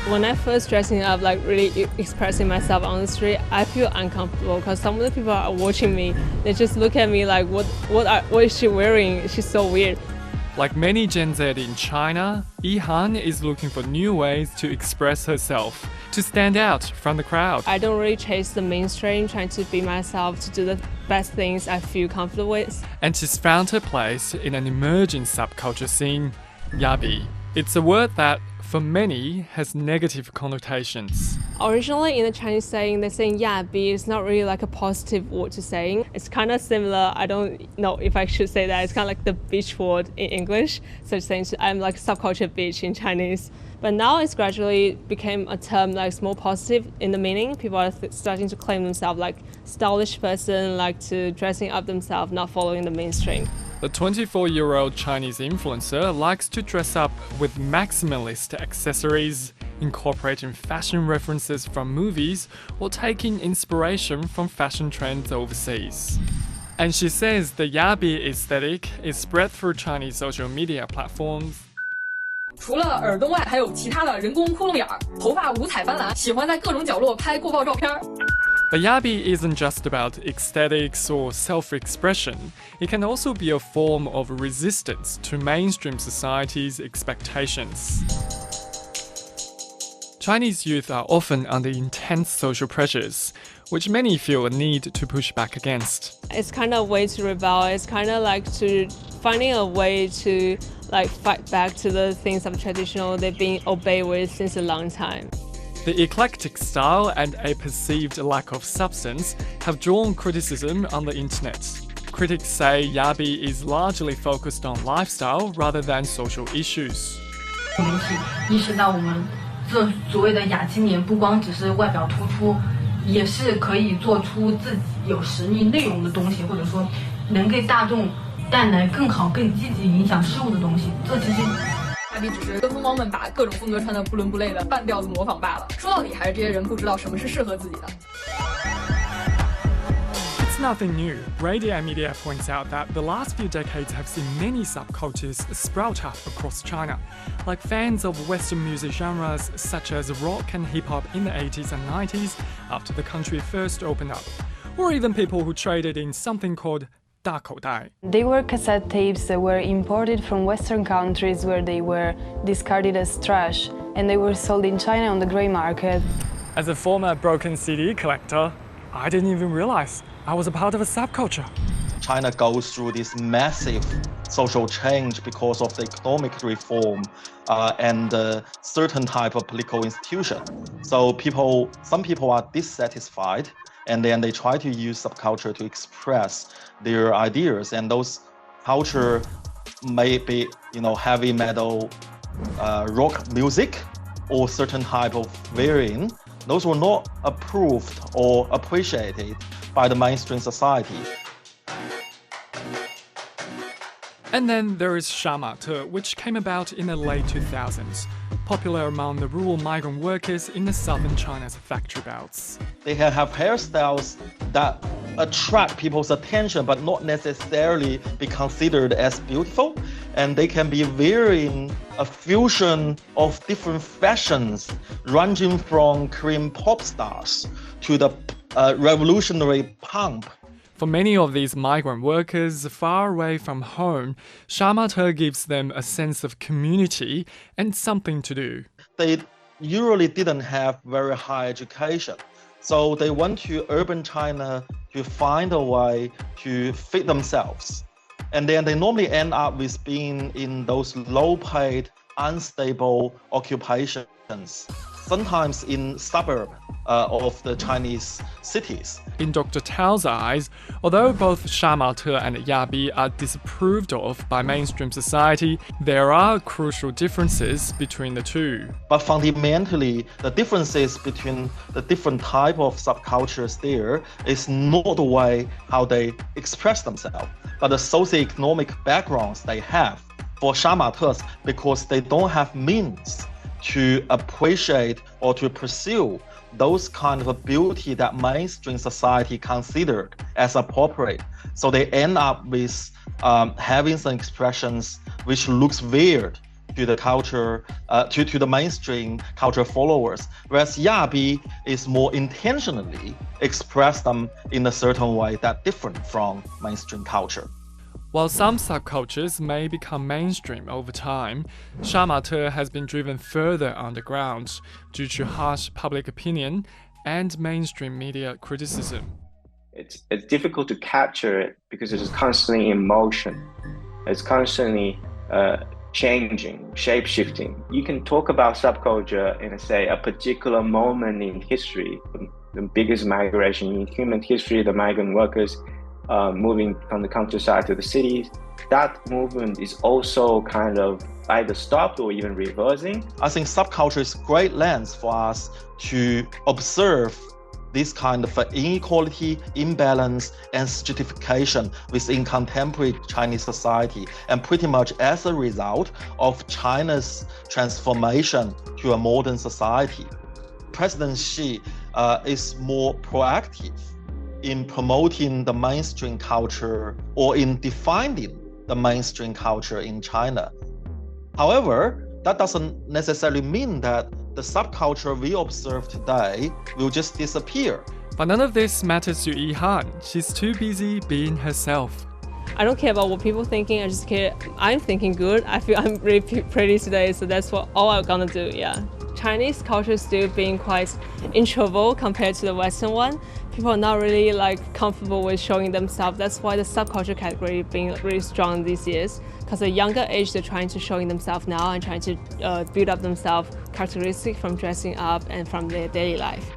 When I first dressing up, like really expressing myself on the street, I feel uncomfortable because some of the people are watching me. They just look at me like, what is she wearing? She's so weird. Like many Gen Z in China, Yihan is looking for new ways to express herself, to stand out from the crowd. I don't really chase the mainstream, trying to be myself, to do the best things I feel comfortable with. And she's found her place in an emerging subculture scene, Yabi. It's a word that, for many, has negative connotations. Originally in the Chinese saying, they're saying Yabi is not really like a positive word to saying. It's kind of similar, I don't know if I should say that, it's kind of like the bitch word in English. So it's saying I'm like subculture bitch in Chinese. But now it's gradually became a term that's more positive in the meaning. People are starting to claim themselves like stylish person, like to dressing up themselves, not following the mainstream. The 24-year-old Chinese influencer likes to dress up with maximalist accessories, incorporating fashion references from movies or taking inspiration from fashion trends overseas. And she says the Yabi aesthetic is spread through Chinese social media platforms. 除了耳洞外，还有其他的人工窟窿眼儿，头发五彩斑斓，喜欢在各种角落拍过曝照片。 But Yabi isn't just about aesthetics or self-expression. It can also be a form of resistance to mainstream society's expectations. Chinese youth are often under intense social pressures, which many feel a need to push back against. It's kind of a way to rebel. It's kind of like to finding a way to like fight back to the things of traditional they've been obeyed with since a long time. The eclectic style and a perceived lack of substance have drawn criticism on the internet. Critics say Yabi is largely focused on lifestyle rather than social issues. 媒体意识到我们这所谓的亚青年不光只是外表突出，也是可以做出自己有实力内容的东西，或者说能给大众带来更好、更积极影响事物的东西。这其实。 Yabi 只是跟风猫们把各种风格穿得不伦不类的半吊子模仿罢了。说到底，还是这些人不知道什么是适合自己的。 It's nothing new. Radio Media points out that the last few decades have seen many subcultures sprout up across China, like fans of Western music genres such as rock and hip-hop in the 80s and 90s after the country first opened up, or even people who traded in something called They were cassette tapes that were imported from Western countries where they were discarded as trash, and they were sold in China on the grey market. As a former broken CD collector, I didn't even realize I was a part of a subculture. China goes through this massive social change because of the economic reform and certain type of political institution. So some people are dissatisfied, and then they try to use subculture to express their ideas, and those culture may be, heavy metal, rock music, or certain type of varying. Those were not approved or appreciated by the mainstream society. And then there is Shamate, which came about in the late 2000s, popular among the rural migrant workers in the southern China's factory belts. They have hairstyles that attract people's attention but not necessarily be considered as beautiful, and they can be varying a fusion of different fashions ranging from Korean pop stars to the revolutionary punk. For many of these migrant workers far away from home, Shamate gives them a sense of community and something to do. They usually didn't have very high education, so they went to urban China to find a way to fit themselves. And then they normally end up with being in those low-paid, unstable occupations, sometimes in suburbs of the Chinese cities. In Dr. Tao's eyes, although both Shamate and Yabi are disapproved of by mainstream society, there are crucial differences between the two. But fundamentally, the differences between the different type of subcultures there is not the way how they express themselves, but the socioeconomic backgrounds they have. For Shamates, because they don't have means to appreciate or to pursue those kind of beauty that mainstream society considered as appropriate. So they end up with having some expressions which looks weird to the culture, to the mainstream culture followers, whereas Yabi is more intentionally express them in a certain way that different from mainstream culture. While some subcultures may become mainstream over time, Shamate has been driven further underground due to harsh public opinion and mainstream media criticism. It's difficult to capture it because it is constantly in motion. It's constantly changing, shape-shifting. You can talk about subculture in, say, a particular moment in history, the biggest migration in human history, the migrant workers moving from the countryside to the cities. That movement is also kind of either stopped or even reversing. I think subculture is a great lens for us to observe this kind of inequality, imbalance, and stratification within contemporary Chinese society, and pretty much as a result of China's transformation to a modern society. President Xi is more proactive in promoting the mainstream culture or in defining the mainstream culture in China. However, that doesn't necessarily mean that the subculture we observe today will just disappear. But none of this matters to Yihan. She's too busy being herself. I don't care about what people thinking. I just care I'm thinking good. I feel I'm really pretty today, so that's all I'm gonna do. Yeah. Chinese culture is still being quite introvert compared to the Western one. People are not really comfortable with showing themselves. That's why the subculture category being really strong these years. Because at a younger age, they're trying to showing themselves now and trying to build up themselves characteristics from dressing up and from their daily life.